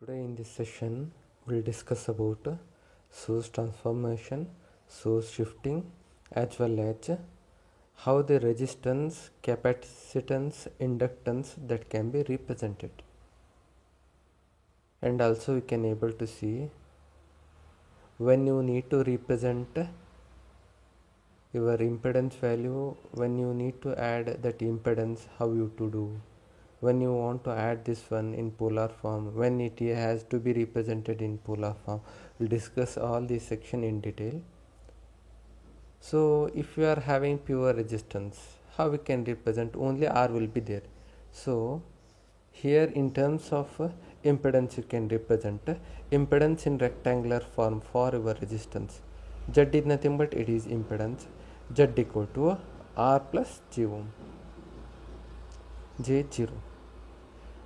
Today in this session we'll discuss about source transformation, source shifting, as well as how the resistance, capacitance, inductance that can be represented. And also we can able to see when you need to represent your impedance value, when you need to add that impedance, how you to do, when you want to add this one in polar form, when it has to be represented in polar form. We'll discuss all this section in detail. So if you are having pure resistance, how we can represent? Only R will be there. So here in terms of impedance, you can represent impedance in rectangular form for your resistance. Z is nothing but it is impedance. Z equal to R plus J ohm, J0.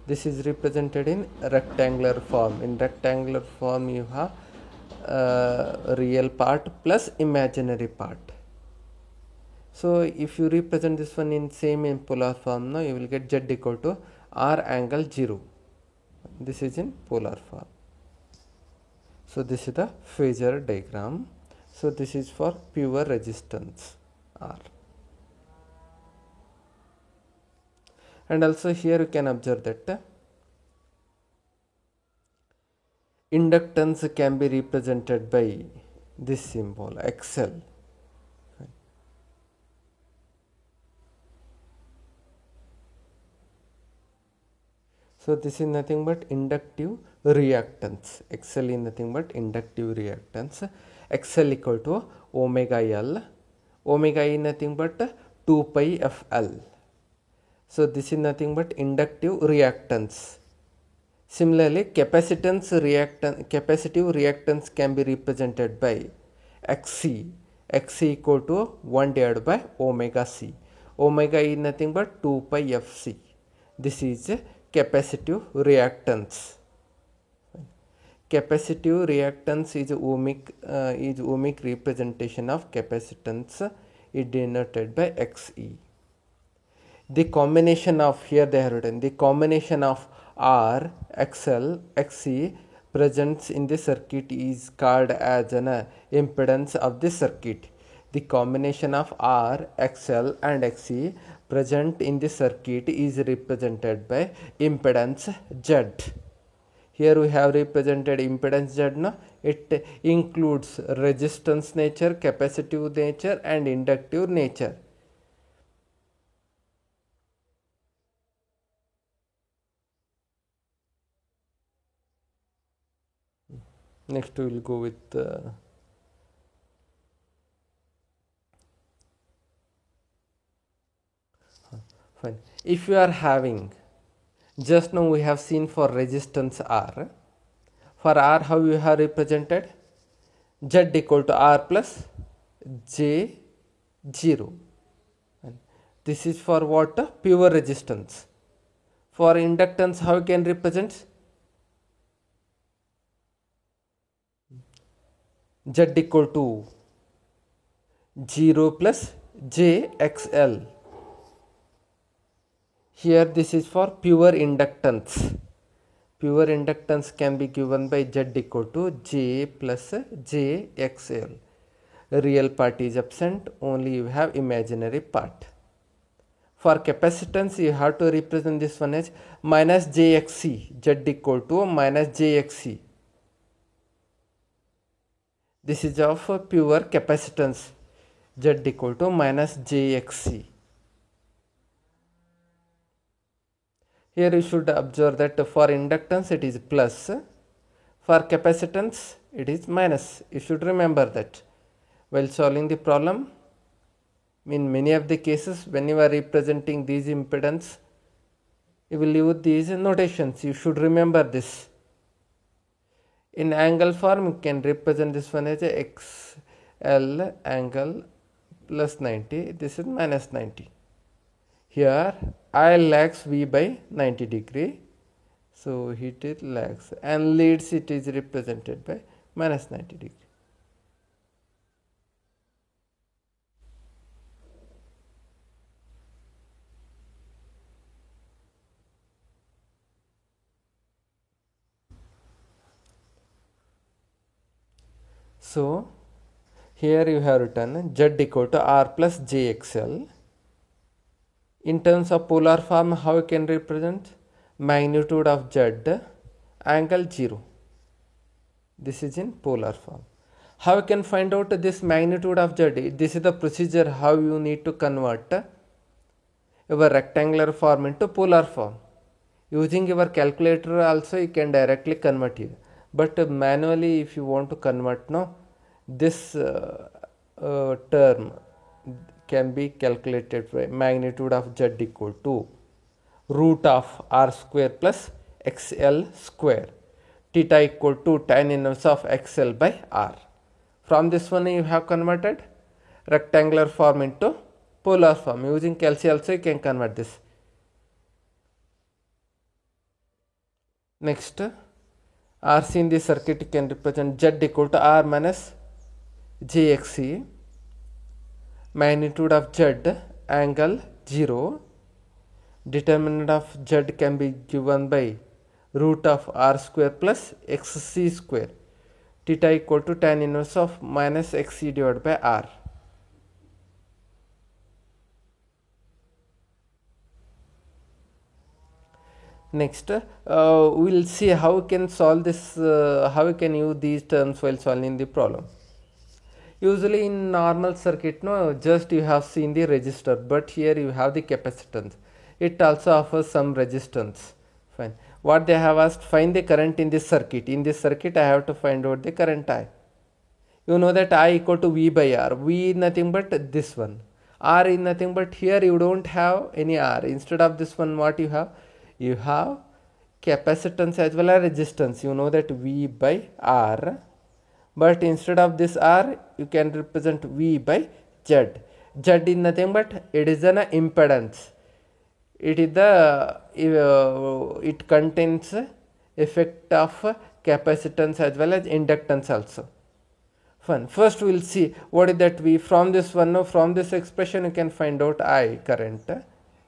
This is represented in rectangular form. In rectangular form you have real part plus imaginary part. So if you represent this one in same in polar form, now you will get Z equal to R angle 0. This is in polar form. So this is the phasor diagram. So this is for pure resistance R. And also here you can observe that inductance can be represented by this symbol XL. So this is nothing but inductive reactance. XL is nothing but inductive reactance. XL equal to omega L. Omega is nothing but 2 pi FL. So this is nothing but inductive reactance. Similarly, capacitive reactance can be represented by XC. XC equal to 1 divided by omega C. Omega is nothing but 2 pi FC. This is capacitive reactance. Capacitive reactance is ohmic representation of capacitance. It denoted by Xe. The combination of, here they have written, the combination of R, XL, Xc presents in the circuit is called as an impedance of the circuit. The combination of R, XL and Xc present in the circuit is represented by impedance Z. Here we have represented impedance Z. No? It includes resistance nature, capacitive nature and inductive nature. Next we will go with fine. If you are having, just now we have seen for resistance R. For R, how you have represented? Z equal to R plus J0. And this is for what? Pure resistance. For inductance, how you can represent? Z equal to 0 plus JXL. Here this is for pure inductance. Pure inductance can be given by Z equal to J plus JXL. Real part is absent, only you have imaginary part. For capacitance, you have to represent this one as minus JXC. Z equal to minus JXC. This is of pure capacitance. Z equal to minus JXC. Here you should observe that for inductance it is plus, for capacitance it is minus. You should remember that while solving the problem. In many of the cases, when you are representing these impedance, you will use these notations. You should remember this. In angle form, you can represent this one as a XL angle plus 90. This is minus 90. Here I lags V by 90 degree. So heat it lags and leads it is represented by minus 90 degree. So here you have written Z equal to R plus JXL. In terms of polar form, how you can represent? Magnitude of Z, angle 0. This is in polar form. How you can find out this magnitude of Z? This is the procedure how you need to convert your rectangular form into polar form. Using your calculator also you can directly convert here. But manually if you want to convert, no, this term can be calculated by magnitude of Z equal to root of R square plus XL square. Theta equal to tan inverse of XL by R. From this one you have converted rectangular form into polar form. Using calci also you can convert this. Next, RC in this circuit you can represent Z equal to R minus JXC. Magnitude of Z, angle 0. Determinant of Z can be given by root of R square plus XC square. Theta equal to tan inverse of minus XC divided by R. Next, we will see how we can solve this, how we can use these terms while solving the problem. Usually in normal circuit, no, just you have seen the resistor, but here you have the capacitance. It also offers some resistance. Fine. What they have asked, find the current in this circuit. In this circuit, I have to find out the current I. You know that I equal to V by R. V is nothing but this one. R is nothing but here you don't have any R. Instead of this one, what you have? You have capacitance as well as resistance. You know that V by R. But instead of this R, you can represent V by Z. Z is nothing but it is an impedance. It is the it contains effect of capacitance as well as inductance also. Fine. First we will see what is that V. From this one, no, from this expression you can find out I current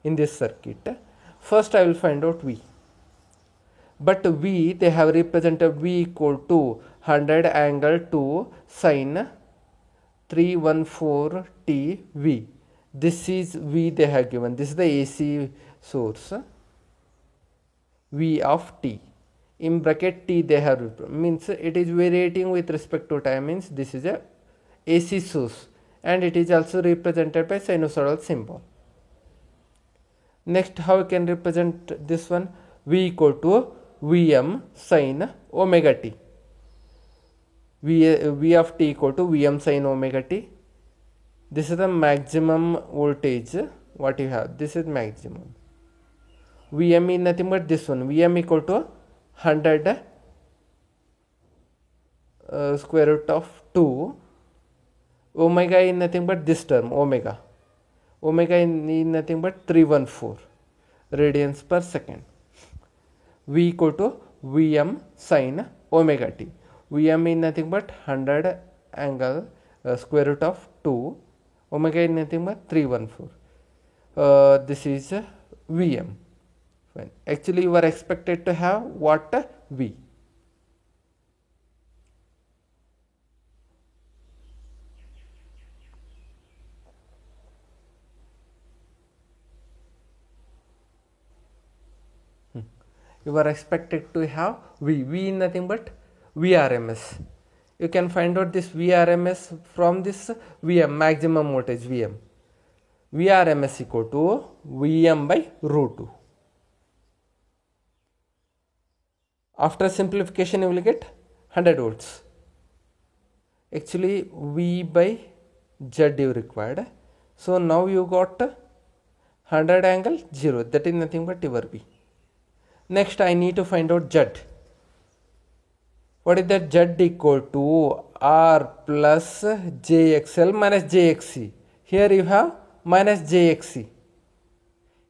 in this circuit. First I will find out V. But V, they have represented V equal to 100 angle 2 sin 314 t V. This is V they have given. This is the AC source V of t. In bracket t they have means it is variating with respect to time, means this is a AC source and it is also represented by sinusoidal symbol. Next, how we can represent this one? V equal to Vm sin omega t. V of t equal to Vm sin omega t. This is the maximum voltage what you have. This is maximum. Vm is nothing but this one. Vm equal to 100 square root of 2. Omega is nothing but this term, omega. Omega is nothing but 314 radians per second. V equal to Vm sin omega t. Vm is nothing but 100 angle square root of 2. Omega is nothing but 314. This is Vm. Fine. Actually, you are expected to have what? V. You are expected to have V. V is nothing but Vrms. You can find out this Vrms from this Vm, maximum voltage Vm. Vrms equal to Vm by root 2. After simplification, you will get 100 volts. Actually, V by Z you required. So now you got 100 angle 0. That is nothing but your V. Next, I need to find out Z. What is that? Z equal to R plus JXL minus JXC. Here you have minus JXC.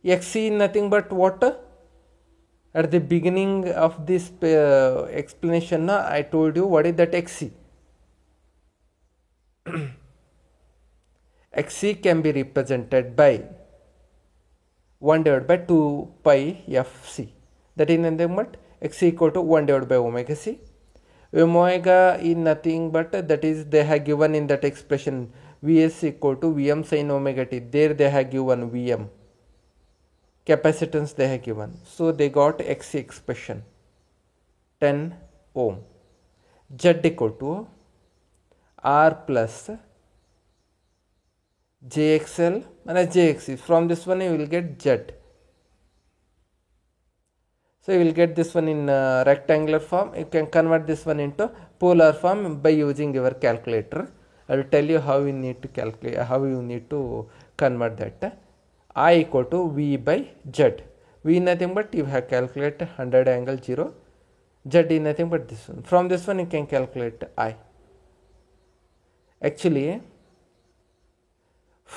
XC is nothing but what? At the beginning of this explanation, I told you what is that XC. XC can be represented by 1 divided by 2 pi FC. That is nothing but Xc equal to 1 divided by omega c. Omega is nothing but that is they have given in that expression Vs equal to Vm sin omega t. There they have given Vm. Capacitance they have given. So they got Xc expression 10 ohm. Z equal to R plus JXL minus JXC. From this one you will get Z. So you will get this one in rectangular form. You can convert this one into polar form by using your calculator. I will tell you how you need to calculate, how you need to convert that. I equal to V by Z. V nothing but you have calculated 100 angle 0. Z is nothing but this one. From this one you can calculate I. Actually,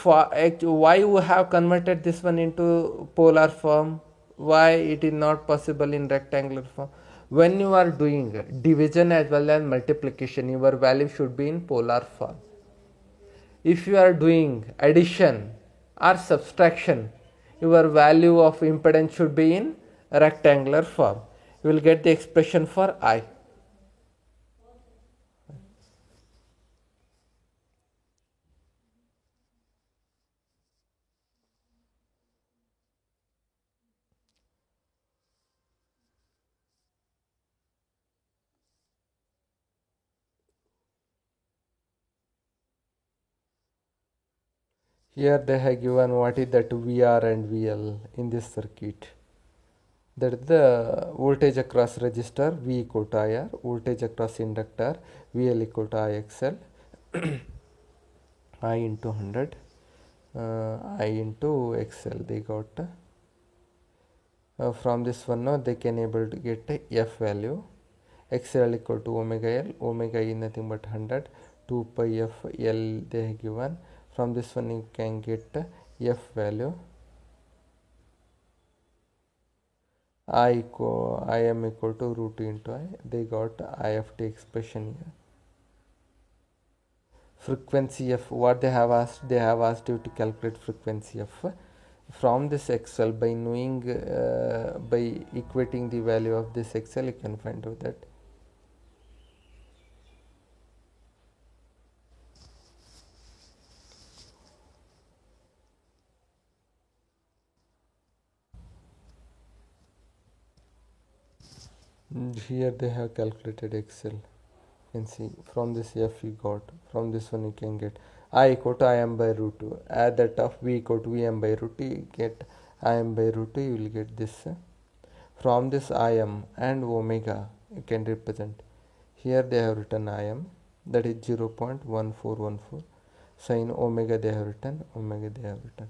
why you have converted this one into polar form? Why it is not possible in rectangular form? When you are doing division as well as multiplication, your value should be in polar form. If you are doing addition or subtraction, your value of impedance should be in rectangular form. You will get the expression for I. Here they have given what is that VR and VL in this circuit. That is the voltage across resistor V equal to IR, voltage across inductor VL equal to IXL, I into 100, I into XL. They got from this one now they can able to get F value. XL equal to omega L, omega is nothing but 100, 2 pi F L they have given. From this one you can get F value. I am equal to root 2 into I. They got IFT expression here. Frequency F, what they have asked you to calculate frequency F. From this XL, by knowing, by equating the value of this XL, you can find out that. Here they have calculated XL. You can see from this F you got, from this one you can get I equal to Im by root 2. Add that of V equal to Vm by root 2, you get Im by root 2, you will get this. From this Im and omega you can represent. Here they have written Im, that is 0.1414. Sin omega they have written, omega they have written.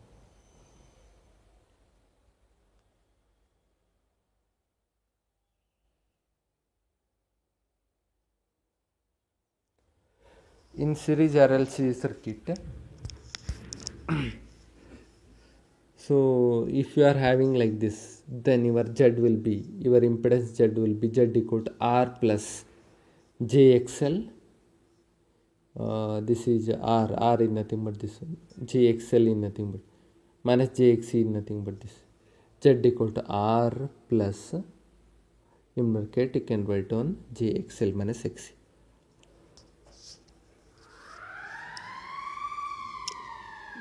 In series RLC circuit, so if you are having like this, then your Z will be, your impedance Z will be Z equal to R plus JXL. This is R is nothing but this one, JXL is nothing but minus JXC is nothing but this. Z equal to R plus, in bracket you can write on JXL minus XC.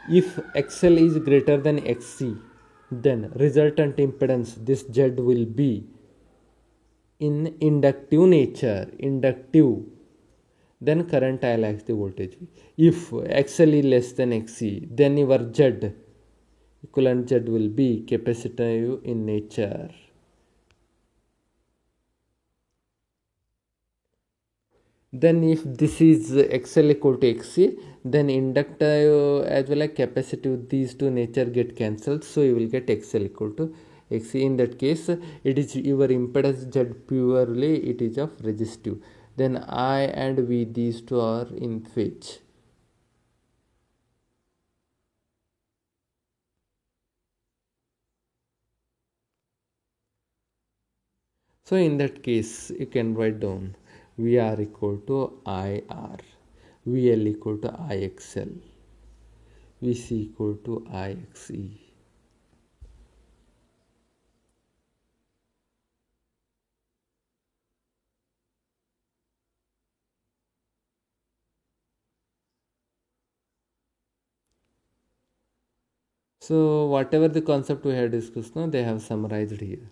If XL is greater than XC, then resultant impedance this Z will be in inductive nature, then current I lags the voltage. If XL is less than XC, then your Z, equivalent Z will be capacitive in nature. Then if this is XL equal to XC, then inductive as well as capacitive, these two nature get cancelled, so you will get XL equal to XC. In that case it is your impedance Z purely it is of resistive, then I and V, these two are in phase. So in that case you can write down VR equal to IR, VL equal to IXL, VC equal to IXE. So whatever the concept we have discussed now, they have summarized here.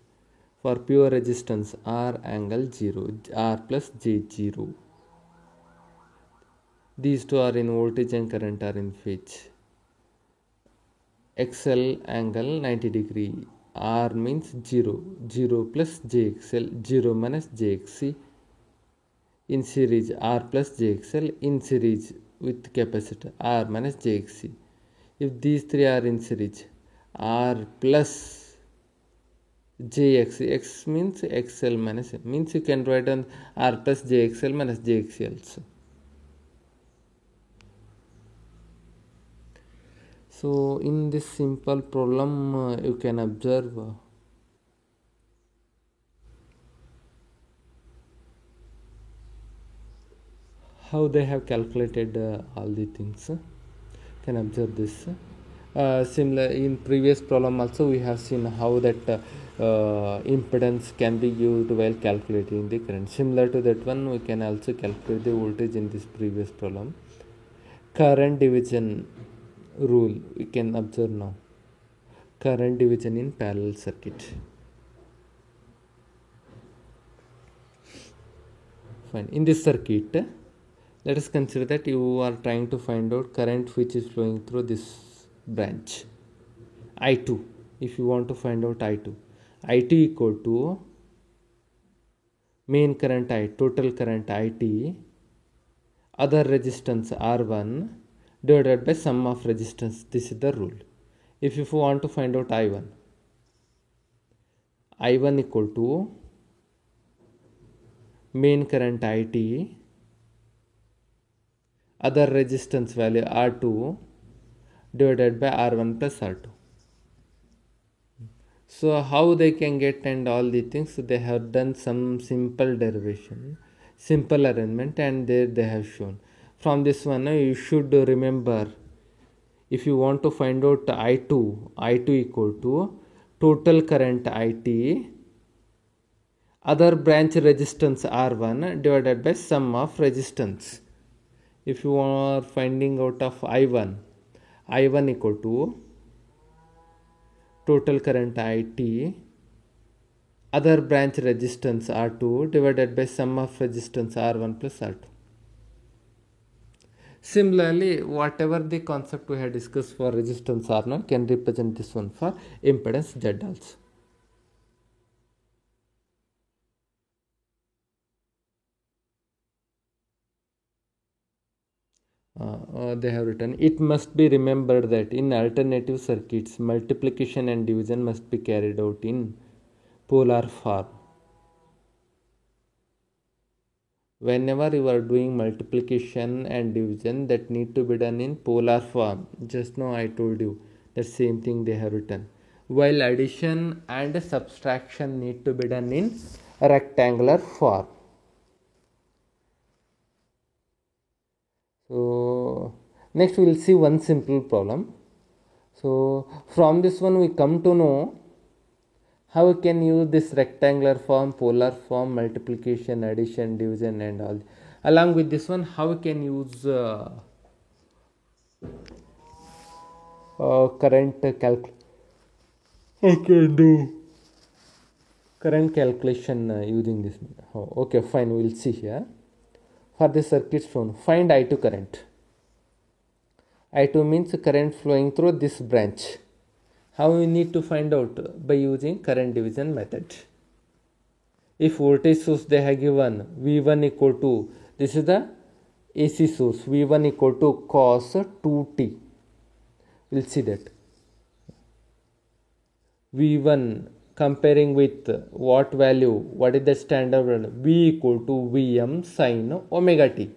For pure resistance, R angle 0, R plus J 0. These two are in voltage and current are in phase. XL angle 90 degree. R means 0, 0 plus JXL, 0 minus JXC. In series, R plus JXL in series with capacitor, R minus JXC. If these three are in series, R plus JXC, X means XL minus M, means you can write on R plus JXL minus JXC also. So in this simple problem, you can observe how they have calculated all the things. Can observe this. Similar in previous problem also we have seen how that impedance can be used while calculating the current. Similar to that one, we can also calculate the voltage in this previous problem. Current division rule we can observe now. Current division in parallel circuit. Fine. In this circuit, let us consider that you are trying to find out current which is flowing through this branch, I2. If you want to find out I2, I2 equal to main current I, total current IT, other resistance R1 divided by sum of resistance. This is the rule. If you want to find out I1, I1 equal to main current IT, other resistance value R2 divided by R1 plus R2. So how they can get and all the things, they have done some simple derivation, simple arrangement, and there they have shown. From this one you should remember, if you want to find out I2 equal to total current IT, other branch resistance R1 divided by sum of resistance. If you are finding out of I1 equal to total current IT, other branch resistance R2 divided by sum of resistance R1 plus R2. Similarly, whatever the concept we have discussed for resistance R0 can represent this one for impedance Z also. They have written, it must be remembered that in alternative circuits, multiplication and division must be carried out in polar form. Whenever you are doing multiplication and division, that need to be done in polar form. Just now I told you the same thing they have written. While addition and subtraction need to be done in rectangular form. So next we will see one simple problem. So from this one we come to know how we can use this rectangular form, polar form, multiplication, addition, division and all. Along with this one, how we can use current calculation. I can do current calculation using this. Oh, okay, fine, we will see here. For the circuit shown, find I2 current. I2 means current flowing through this branch. How we need to find out? By using current division method. If voltage source they have given V1 equal to, this is the AC source, V1 equal to cos 2t. We'll see that. V1 comparing with what value? What is the standard value? V equal to Vm sin omega t.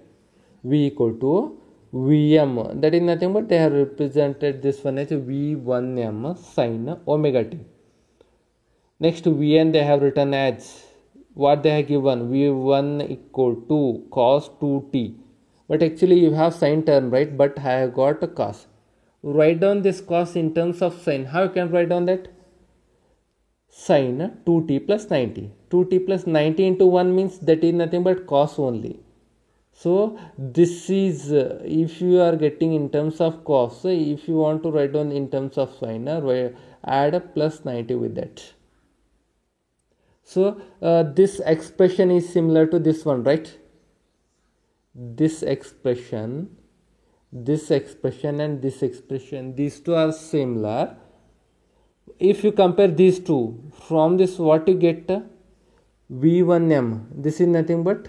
V equal to Vm, that is nothing but they have represented this one as V1m sin omega t. Next Vn they have written as what they have given, V1 equal to cos 2t. But actually you have sin term, right? But I have got a cos. Write down this cos in terms of sin. How you can write down that? Sin 2t plus 90. 2t plus 90 into 1 means that is nothing but cos only. So this is if you are getting in terms of cos, so if you want to write down in terms of sine, add a plus 90 with that. So this expression is similar to this one, right? This expression and this expression, these two are similar. If you compare these two, from this what you get, v1m, this is nothing but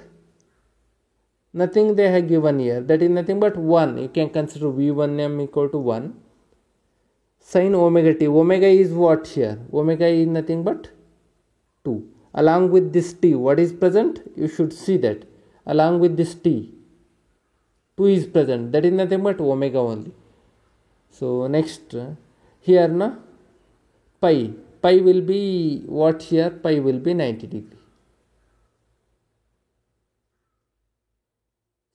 nothing they have given here, that is nothing but 1. You can consider v1m equal to 1 sin omega t. Omega is what here? Omega is nothing but 2. Along with this t, what is present? You should see that along with this t, 2 is present, that is nothing but omega only. So next here na pi will be what here? Pi will be 90 degree.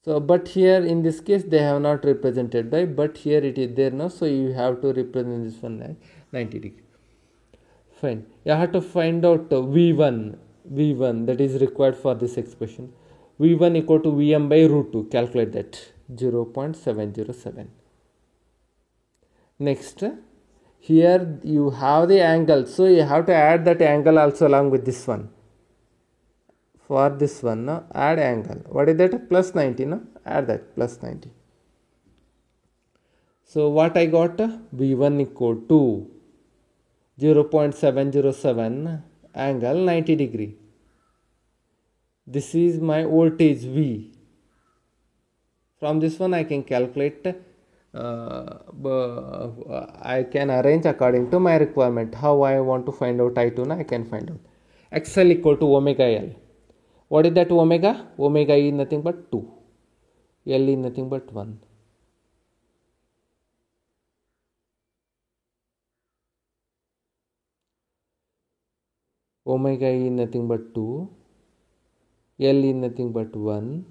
So but here in this case they have not represented by, but here it is there now, so you have to represent this one 90 degree. Fine. You have to find out v1 that is required for this expression. v1 equal to vm by root 2. Calculate that, 0.707. Next, here you have the angle, so you have to add that angle also along with this one. For this one, add angle. What is that? Plus 90, no? Add that, plus 90. So what I got? v1 equal to 0.707 angle 90 degree. This is my voltage V. From this one I can calculate, I can arrange according to my requirement. How I want to find out I2, I can find out. XL equal to omega L. What is that omega? Omega is nothing but 2. L is nothing but 1. Omega is nothing but 2. L is nothing but 1.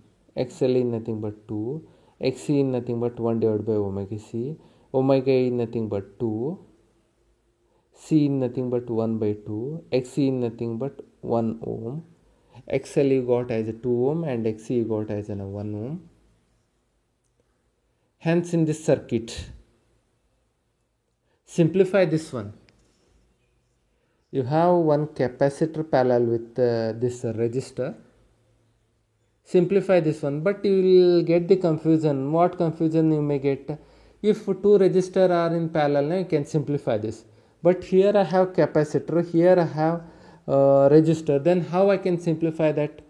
XL is nothing but 2. XC is nothing but 1 divided by omega C. Omega is nothing but 2. C is nothing but 1 by 2. XC is nothing but 1 ohm. XL you got as a 2 ohm and XC you got as a 1 ohm. Hence in this circuit, simplify this one. You have one capacitor parallel with this resistor. Simplify this one, but you will get the confusion. What confusion you may get? If two resistors are in parallel, you can simplify this. But here I have capacitor, here I have resistor. Then how I can simplify that?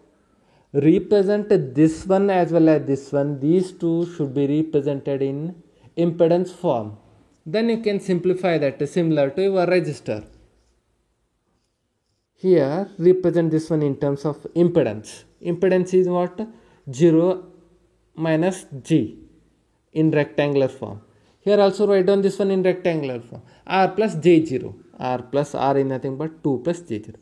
Represent this one as well as this one. These two should be represented in impedance form. Then you can simplify that similar to your resistor. Here represent this one in terms of impedance. Impedance is what? 0 minus G in rectangular form. Here also write down this one in rectangular form. R plus J0. R plus R is nothing but 2 plus J0.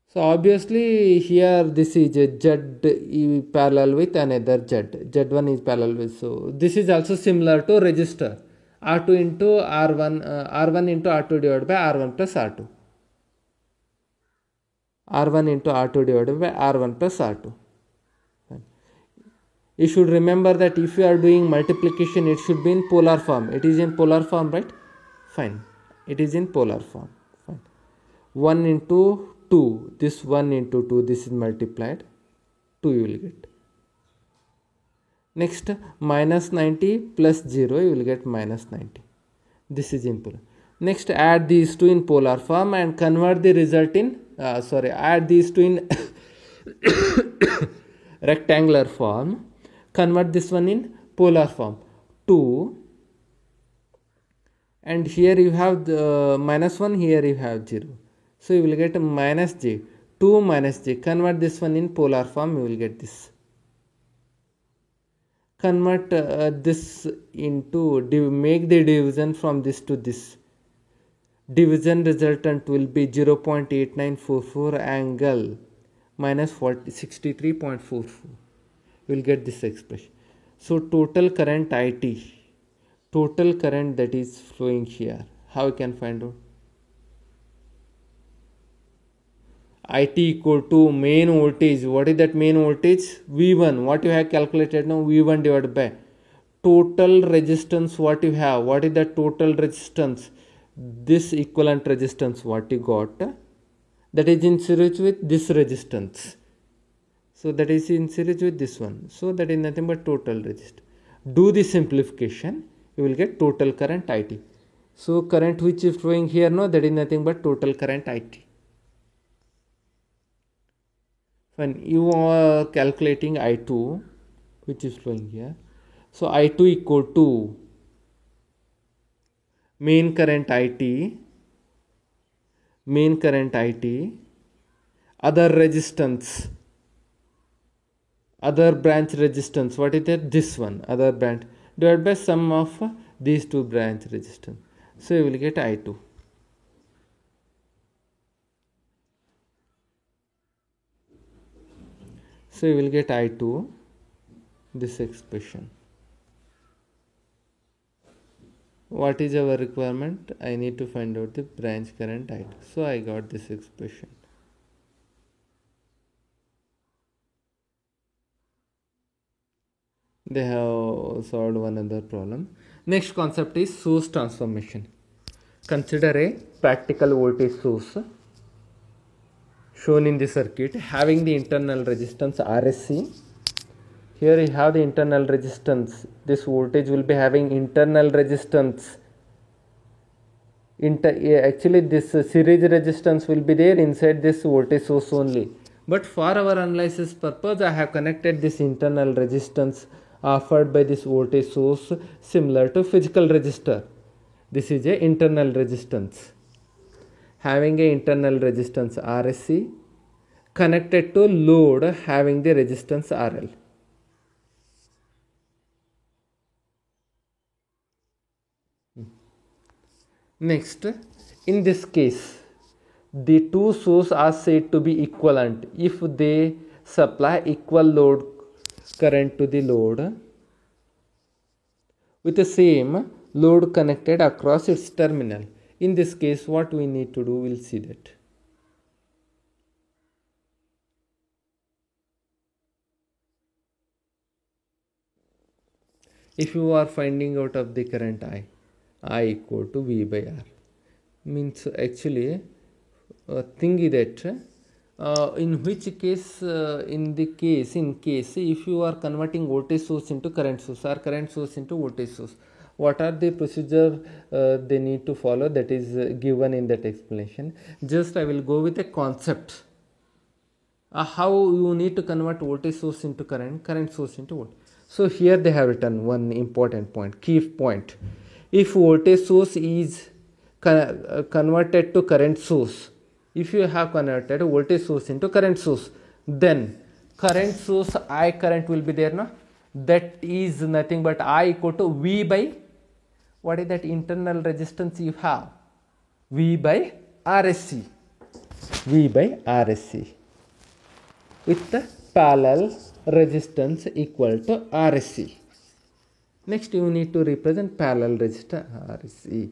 So obviously here this is a Z parallel with another Z. Z1 is parallel with. So this is also similar to resistor. R2 into R1, R1 into R2 divided by R1 plus R2. R1 into R2 divided by R1 plus R2. Fine. You should remember that if you are doing multiplication, it should be in polar form. It is in polar form, right? Fine. It is in polar form. Fine. 1 into 2. This 1 into 2, this is multiplied. 2 you will get. Next, minus 90 plus 0, you will get minus 90. This is in polar. Next, add these two in polar form and convert the result in add these two in rectangular form, convert this one in polar form. 2, and here you have the minus 1, here you have 0. So you will get minus J. 2 minus J. Convert this one in polar form, you will get this. Convert this into, make the division from this to this. Division resultant will be 0.8944 angle minus 63.44. You will get this expression. So total current IT, total current that is flowing here, how you can find out? IT equal to main voltage. What is that main voltage? V1. What you have calculated now? V1 divided by total resistance. What you have? What is the total resistance? This equivalent resistance what you got, that is in series with this resistance. So that is in series with this one. So that is nothing but total resistance. Do the simplification, you will get total current IT. So current which is flowing here, no, that is nothing but total current IT. When you are calculating I2 which is flowing here, so I2 equal to main current IT, other resistance, other branch resistance, what is that? This one, other branch, divided by sum of these two branch resistance. So you will get I2. So you will get I2, this expression. What is our requirement? I need to find out the branch current I2. So I got this expression. They have solved one other problem. Next concept is source transformation. Consider a practical voltage source shown in the circuit having the internal resistance RSC. Here you have the internal resistance. This voltage will be having internal resistance. Actually this series resistance will be there inside this voltage source only. But for our analysis purpose, I have connected this internal resistance offered by this voltage source similar to physical resistor. This is a internal resistance. Having a internal resistance RSC connected to load having the resistance RL. Next, in this case, the two sources are said to be equivalent if they supply equal load current to the load with the same load connected across its terminal. In this case, what we need to do, we'll see that. If you are finding out of the current I equal to V by R, means actually thing is that in which case, in case if you are converting voltage source into current source or current source into voltage source, what are the procedure they need to follow, that is given in that explanation. Just I will go with a concept how you need to convert voltage source into current source into voltage. So here they have written one important point, key point. If voltage source is converted to current source, if you have converted voltage source into current source, then current source I current will be there, no? That is nothing but I equal to V by, what is that internal resistance you have? V by RSC. V by RSC with the parallel resistance equal to RSC. Next you need to represent parallel resistance RSC.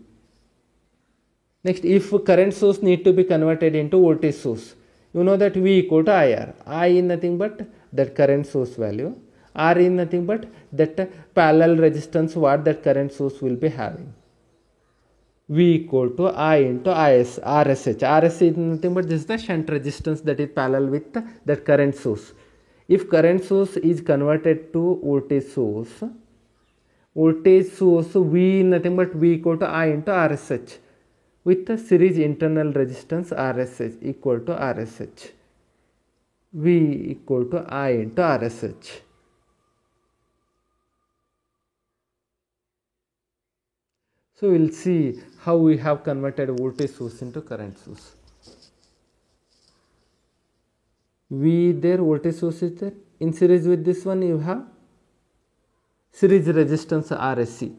Next, if current source need to be converted into voltage source, you know that V equal to IR. I is nothing but that current source value. R is nothing but that parallel resistance what that current source will be having. V equal to I into IS, RSH. RSH is nothing but this is the shunt resistance that is parallel with that current source. If current source is converted to voltage source V nothing but V equal to I into RSH with the series internal resistance RSH equal to RSH. V equal to I into RSH. So we will see how we have converted voltage source into current source. V there, voltage source is there. In series with this one you have series resistance RSC.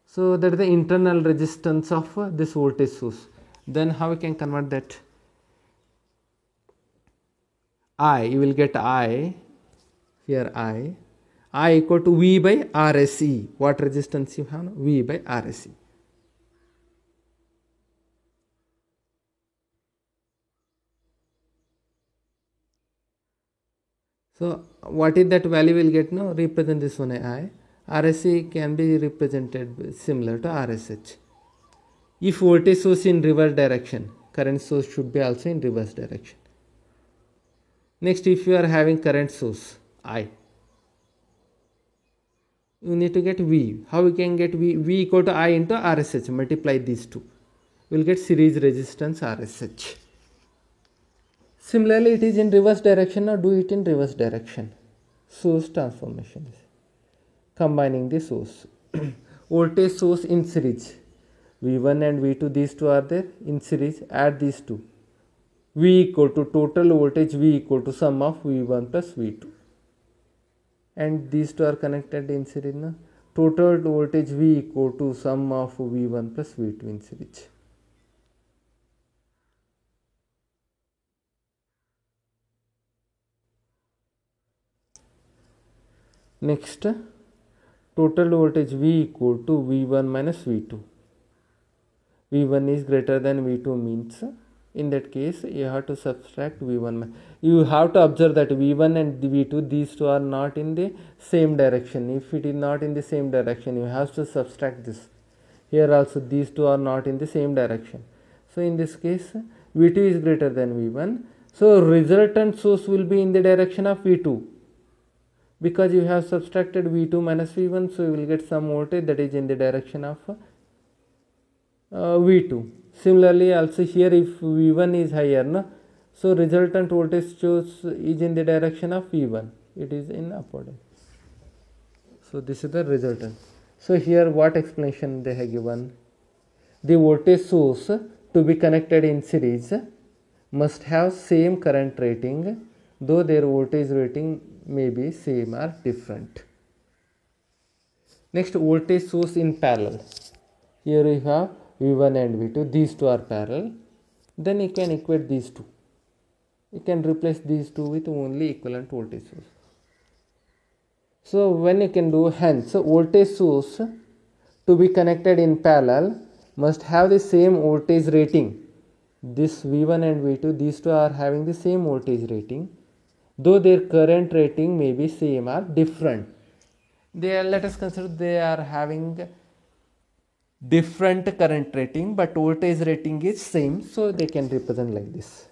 So that is the internal resistance of this voltage source. Then how we can convert that? I, you will get I, here I equal to V by RSC. What resistance you have? V by RSC. So what is that value will get now? Represent this one I. RSC can be represented similar to RSH. If voltage source in reverse direction, current source should be also in reverse direction. Next, if you are having current source I, you need to get V. How we can get V? V equal to I into RSH. Multiply these two. We will get series resistance RSH. Similarly, it is in reverse direction. Now do it in reverse direction. Source transformation. Combining the source. Voltage source in series. V1 and V2, these two are there in series. Add these two. V equal to total voltage V equal to sum of V1 plus V2. And these two are connected in series. Na? Total voltage V equal to sum of V1 plus V2 in series. Next, total voltage V equal to V1 minus V2. V1 is greater than V2 means in that case you have to subtract V1. You have to observe that V1 and V2, these two are not in the same direction. If it is not in the same direction, you have to subtract this. Here also these two are not in the same direction. So in this case V2 is greater than V1. So resultant source will be in the direction of V2. Because you have subtracted V2 minus V1, so you will get some voltage that is in the direction of V2. Similarly, also here if V1 is higher, no? So resultant voltage source is in the direction of V1. It is in upward. So this is the resultant. So here what explanation they have given? The voltage source to be connected in series must have same current rating, though their voltage rating may be same or different. Next, voltage source in parallel. Here you have V1 and V2, these two are parallel. Then you can equate these two. You can replace these two with only equivalent voltage source. So when you can do, hence voltage source to be connected in parallel must have the same voltage rating. This V1 and V2, these two are having the same voltage rating, though their current rating may be same or different. Let us consider they are having different current rating, but voltage rating is same, so they can represent like this.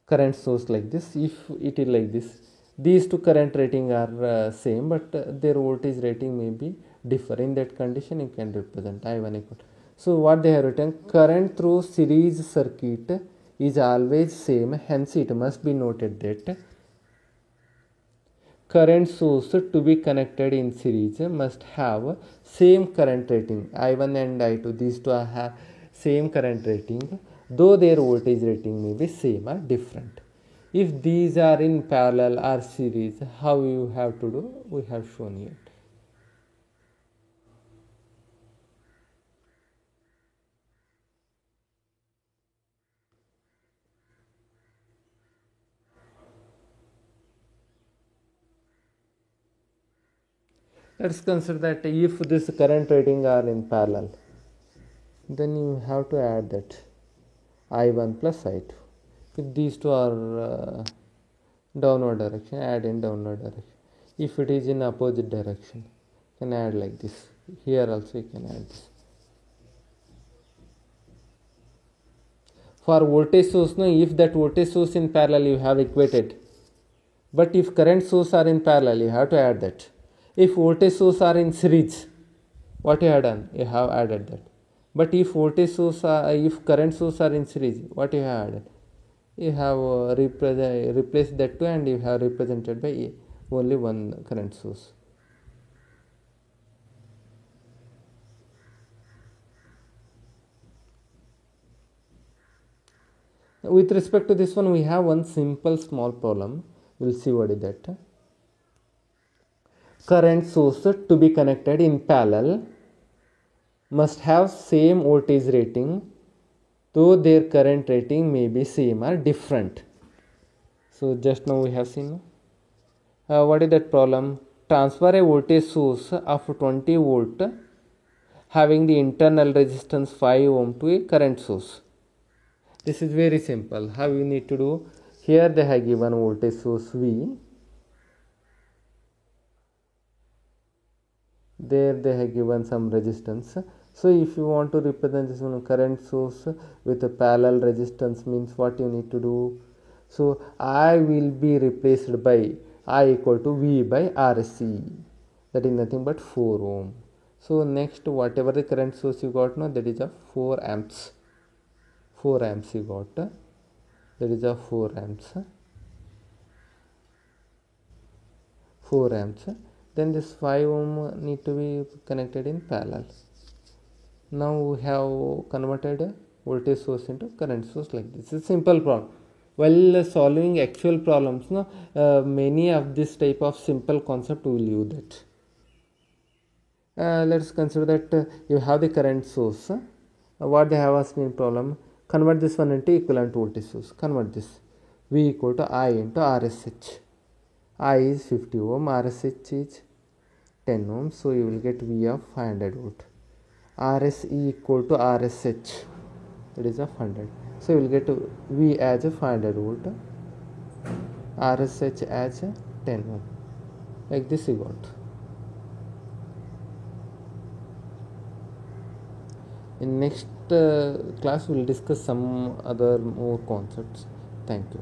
Current source like this. If it is like this, these two current rating are same, but their voltage rating may be different. In that condition, you can represent I1 equal. So what they have written, current through series circuit is always same, hence it must be noted that current source to be connected in series must have same current rating. I1 and I2, these two have same current rating, though their voltage rating may be same or different. If these are in parallel or series, how you have to do? We have shown here. Let's consider that if this current rating are in parallel, then you have to add that I1 plus I2. If these two are downward direction, add in downward direction. If it is in opposite direction, you can add like this. Here also you can add this. For voltage source, no, if that voltage source in parallel you have equated, but if current source are in parallel, you have to add that. If voltage source are in series, what you have done? You have added that. But if voltage source if current source are in series, what you have added? You have replaced that two and you have represented by only one current source. With respect to this one, we have one simple small problem. We will see what is that. Current source to be connected in parallel must have same voltage rating, though their current rating may be same or different. So just now we have seen. What is that problem? Transfer a voltage source of 20 volt having the internal resistance 5 ohm to a current source. This is very simple. How you need to do? Here they have given voltage source V. There they have given some resistance. So if you want to represent this one current source with a parallel resistance, means what you need to do? So I will be replaced by I equal to V by RC, that is nothing but 4 ohm. So next, whatever the current source you got now, that is a 4 amps. 4 amps you got, that is a 4 amps. 4 amps. Then this 5 ohm need to be connected in parallel. Now we have converted voltage source into current source like this. It's a simple problem. While solving actual problems, many of this type of simple concept will use that. Let's consider that you have the current source. What they have asked in problem, convert this one into equivalent voltage source. Convert this. V equal to I into RSH. I is 50 ohm, RSH is 10 ohm, so you will get V of 500 volt. RSE equal to RSH, that is of 100. So you will get V as a 500 volt, RSH as a 10 ohm. Like this you got. In next class we will discuss some other more concepts. Thank you.